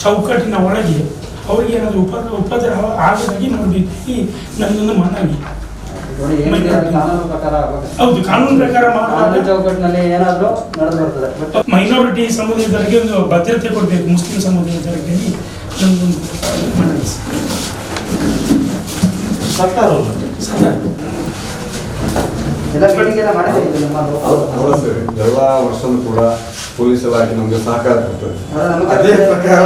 ಚೌಕಟ್ಟಿನ ಒಳಗೆ ಅವರಿಗೆ ಏನಾದರೂ ಉಪದ್ರ ಆಗದಾಗಿ ನೋಡಬೇಕು ನನ್ನೊಂದು ಮನವಿ. ಹೌದು, ಕಾನೂನು ಪ್ರಕಾರ ಮೈನಾರಿಟಿ ಸಮುದಾಯದವರಿಗೆ ಒಂದು ಭದ್ರತೆ ಕೊಡಬೇಕು. ಮುಸ್ಲಿಂ ಸಮುದಾಯದವರಿಗೆ ನಮ್ಮದೊಂದು ಮನವಿ. ಎಲ್ಲ ವರ್ಷನೂ ಕೂಡ ಪೊಲೀಸ್ ಇಲಾಖೆ ನಮಗೆ ಸಹಕಾರ ಕೊಡ್ತದೆ. ಅದೇ ಪ್ರಕಾರ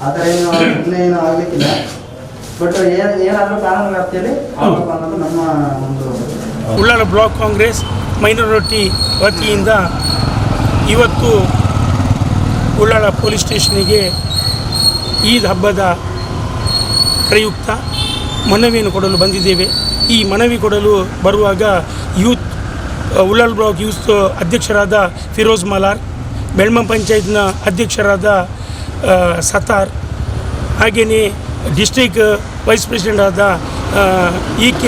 ಆತರ ಏನು ಆಗ್ಲಿಕ್ಕಿಲ್ಲ. ಬಟ್ ಏನಾದರೂ ಕಾನೂನು ವ್ಯಾಪ್ತಿಯಲ್ಲಿ ಅನ್ನೋದು ನಮ್ಮ ಒಂದು ಉಳ್ಳಾಲ ಬ್ಲಾಕ್ ಕಾಂಗ್ರೆಸ್ ಮೈನಾರಿಟಿ ವತಿಯಿಂದ ಇವತ್ತು ಉಳ್ಳಾಲ ಪೊಲೀಸ್ ಸ್ಟೇಷನಿಗೆ ಈದ್ ಹಬ್ಬದ ಪ್ರಯುಕ್ತ ಮನವಿಯನ್ನು ಕೊಡಲು ಬಂದಿದ್ದೇವೆ. ಈ ಮನವಿ ಕೊಡಲು ಬರುವಾಗ ಉಳ್ಳಾಲ ಬ್ಲಾಕ್ ಯೂತ್ ಅಧ್ಯಕ್ಷರಾದ ಫಿರೋಜ್ ಮಲಾರ್, ಬೆಳ್ಮ ಪಂಚಾಯತ್ನ ಅಧ್ಯಕ್ಷರಾದ ಸತಾರ್, ಹಾಗೆಯೇ ಡಿಸ್ಟ್ರಿಕ್ಟ್ ವೈಸ್ ಪ್ರೆಸಿಡೆಂಟ್ ಆದ EK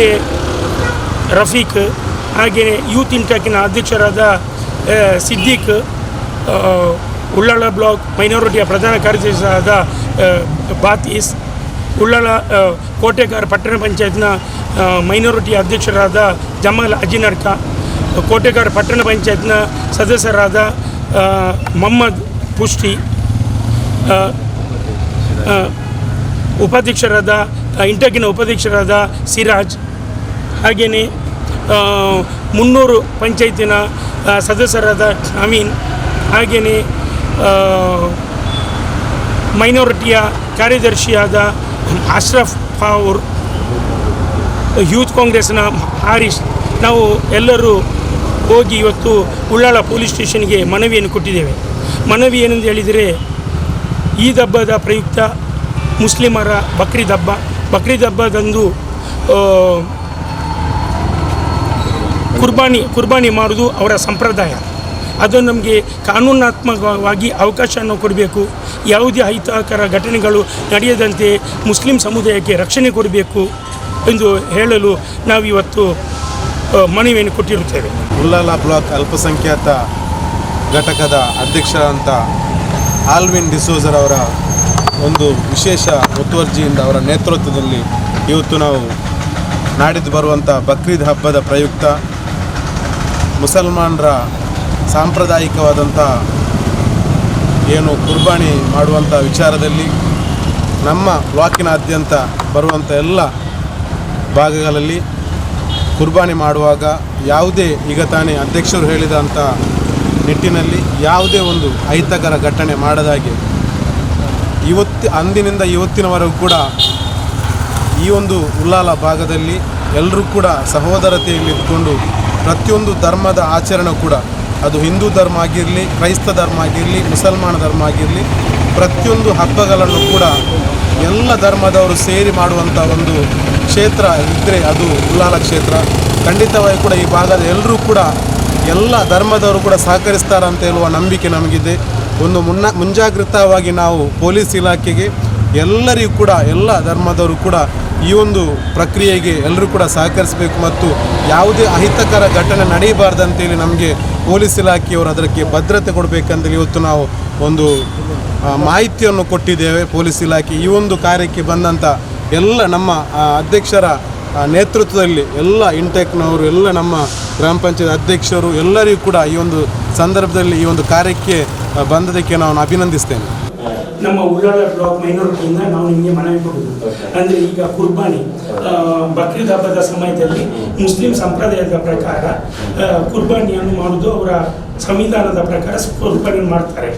ರಫೀಕ್, ಹಾಗೆಯೇ ಯೂತ್ ಇಂಟ್ಯಾಕಿನ ಅಧ್ಯಕ್ಷರಾದ ಸಿದ್ದೀಕ್, ಉಳ್ಳಾಲ ಬ್ಲಾಕ್ ಮೈನಾರಿಟಿಯ ಪ್ರಧಾನ ಕಾರ್ಯದರ್ಶಿಯಾದ ಬಾತೀಸ್, ಉಳ್ಳಾಲ ಕೋಟೆಗಾರ್ ಪಟ್ಟಣ ಪಂಚಾಯತ್ನ ಮೈನಾರಿಟಿ ಅಧ್ಯಕ್ಷರಾದ ಜಮಾಲ್ ಅಜಿನರ್ಕ, ಕೋಟೆಗಾರ್ ಪಟ್ಟಣ ಪಂಚಾಯತ್ನ ಸದಸ್ಯರಾದ ಮೊಹಮ್ಮದ್ ಪುಷ್ಟಿ, ಉಪಾಧ್ಯಕ್ಷರಾದ ಇಂಟಕಿನ ಉಪಾಧ್ಯಕ್ಷರಾದ ಸಿರಾಜ್, ಹಾಗೆಯೇ 300 ಪಂಚಾಯತಿನ ಸದಸ್ಯರಾದ ಅಮೀನ್, ಹಾಗೆಯೇ ಮೈನಾರಿಟಿಯ ಕಾರ್ಯದರ್ಶಿಯಾದ ಅಶ್ರಫ್ ಫಾವೂರ್, ಯೂತ್ ಕಾಂಗ್ರೆಸ್ನ ಹಾರೀಶ್, ನಾವು ಎಲ್ಲರೂ ಹೋಗಿ ಇವತ್ತು ಉಳ್ಳಾಲ ಪೊಲೀಸ್ ಸ್ಟೇಷನ್ಗೆ ಮನವಿಯನ್ನು ಕೊಟ್ಟಿದ್ದೇವೆ. ಮನವಿ ಏನೆಂದು ಹೇಳಿದರೆ, ಈದ್ ಹಬ್ಬದ ಪ್ರಯುಕ್ತ ಮುಸ್ಲಿಮರ ಬಕ್ರೀದ್ ಹಬ್ಬದಂದು ಕುರ್ಬಾನಿ ಮಾಡೋದು ಅವರ ಸಂಪ್ರದಾಯ. ಅದು ನಮಗೆ ಕಾನೂನಾತ್ಮಕವಾಗಿ ಅವಕಾಶವನ್ನು ಕೊಡಬೇಕು. ಯಾವುದೇ ಅಹಿತಕರ ಘಟನೆಗಳು ನಡೆಯದಂತೆ ಮುಸ್ಲಿಂ ಸಮುದಾಯಕ್ಕೆ ರಕ್ಷಣೆ ಕೊಡಬೇಕು ಎಂದು ಹೇಳಲು ನಾವಿವತ್ತು ಮನವಿಯನ್ನು ಕೊಟ್ಟಿರುತ್ತೇವೆ. ಉಳ್ಳಾಲ ಬ್ಲಾಕ್ ಅಲ್ಪಸಂಖ್ಯಾತ ಘಟಕದ ಅಧ್ಯಕ್ಷರಾದಂಥ ಆಲ್ವಿನ್ ಡಿಸೋಜರ್ ಅವರ ಒಂದು ವಿಶೇಷ ಮುತುವರ್ಜಿಯಿಂದ ಅವರ ನೇತೃತ್ವದಲ್ಲಿ ಇವತ್ತು ನಾವು ನಾಡಿದ್ದು ಬರುವಂಥ ಬಕ್ರೀದ್ ಹಬ್ಬದ ಪ್ರಯುಕ್ತ ಮುಸಲ್ಮಾನರ ಸಾಂಪ್ರದಾಯಿಕವಾದಂಥ ಏನು ಕುರ್ಬಾನಿ ಮಾಡುವಂಥ ವಿಚಾರದಲ್ಲಿ ನಮ್ಮ ಬ್ಲಾಕಿನಾದ್ಯಂತ ಬರುವಂಥ ಎಲ್ಲ ಭಾಗಗಳಲ್ಲಿ ಕುರ್ಬಾನಿ ಮಾಡುವಾಗ ಯಾವುದೇ ಈಗ ತಾನೇ ಅಧ್ಯಕ್ಷರು ಹೇಳಿದಂಥ ನಿಟ್ಟಿನಲ್ಲಿ ಯಾವುದೇ ಒಂದು ಅಹಿತಕರ ಘಟನೆ ಮಾಡದಾಗೆ ಅಂದಿನಿಂದ ಇವತ್ತಿನವರೆಗೂ ಕೂಡ ಈ ಒಂದು ಉಳ್ಳಾಲ ಭಾಗದಲ್ಲಿ ಎಲ್ಲರೂ ಕೂಡ ಸಹೋದರತೆಯಲ್ಲಿ ಇದ್ದುಕೊಂಡು ಪ್ರತಿಯೊಂದು ಧರ್ಮದ ಆಚರಣೆ ಕೂಡ, ಅದು ಹಿಂದೂ ಧರ್ಮ ಆಗಿರಲಿ, ಕ್ರೈಸ್ತ ಧರ್ಮ ಆಗಿರಲಿ, ಮುಸಲ್ಮಾನ ಧರ್ಮ ಆಗಿರಲಿ, ಪ್ರತಿಯೊಂದು ಹಬ್ಬಗಳನ್ನು ಕೂಡ ಎಲ್ಲ ಧರ್ಮದವರು ಸೇರಿ ಮಾಡುವಂಥ ಒಂದು ಕ್ಷೇತ್ರ ಇದ್ದರೆ ಅದು ಉಳ್ಳಾಲ ಕ್ಷೇತ್ರ. ಖಂಡಿತವಾಗಿ ಕೂಡ ಈ ಭಾಗದ ಎಲ್ಲರೂ ಕೂಡ ಎಲ್ಲ ಧರ್ಮದವರು ಕೂಡ ಸಹಕರಿಸ್ತಾರಂತ ಹೇಳುವ ನಂಬಿಕೆ ನಮಗಿದೆ. ಒಂದು ಮುಂಜಾಗ್ರತವಾಗಿ ನಾವು ಪೊಲೀಸ್ ಇಲಾಖೆಗೆ ಎಲ್ಲರಿಗೂ ಕೂಡ ಎಲ್ಲ ಧರ್ಮದವರು ಕೂಡ ಈ ಒಂದು ಪ್ರಕ್ರಿಯೆಗೆ ಎಲ್ಲರೂ ಕೂಡ ಸಹಕರಿಸಬೇಕು ಮತ್ತು ಯಾವುದೇ ಅಹಿತಕರ ಘಟನೆ ನಡೆಯಬಾರ್ದಂತೇಳಿ ನಮಗೆ ಪೊಲೀಸ್ ಇಲಾಖೆಯವರು ಅದಕ್ಕೆ ಭದ್ರತೆ ಕೊಡಬೇಕಂತೇಳಿ ಇವತ್ತು ನಾವು ಒಂದು ಮಾಹಿತಿಯನ್ನು ಕೊಟ್ಟಿದ್ದೇವೆ. ಪೊಲೀಸ್ ಇಲಾಖೆ ಈ ಒಂದು ಕಾರ್ಯಕ್ಕೆ ಬಂದಂಥ ಎಲ್ಲ ನಮ್ಮ ಅಧ್ಯಕ್ಷರ ನೇತೃತ್ವದಲ್ಲಿ ಎಲ್ಲ ಇಂಟೆಕ್ನವರು, ಎಲ್ಲ ನಮ್ಮ ಗ್ರಾಮ ಪಂಚಾಯತ್ ಅಧ್ಯಕ್ಷರು ಎಲ್ಲರಿಗೂ ಕೂಡ ಈ ಒಂದು ಸಂದರ್ಭದಲ್ಲಿ ಈ ಒಂದು ಕಾರ್ಯಕ್ಕೆ ಬಂದದಕ್ಕೆ ನಾನು ಅಭಿನಂದಿಸ್ತೇನೆ. ನಮ್ಮ ಉಳ್ಳಾಲ ಬ್ಲಾಕ್ ಮೈನಾರಿಟಿಯಿಂದ ನಾವು ನಿಮಗೆ ಮನವಿ ಕೊಡುವುದು ಅಂದರೆ, ಈಗ ಕುರ್ಬಾನಿ ಬಕ್ರೀದ್ ಹಬ್ಬದ ಸಮಯದಲ್ಲಿ ಮುಸ್ಲಿಂ ಸಂಪ್ರದಾಯದ ಪ್ರಕಾರ ಕುರ್ಬಾನಿಯನ್ನು ಮಾಡುವುದು ಅವರ ಸಂವಿಧಾನದ ಪ್ರಕಾರ ಕುರ್ಬಾನಿಯನ್ನು ಮಾಡ್ತಾರೆ.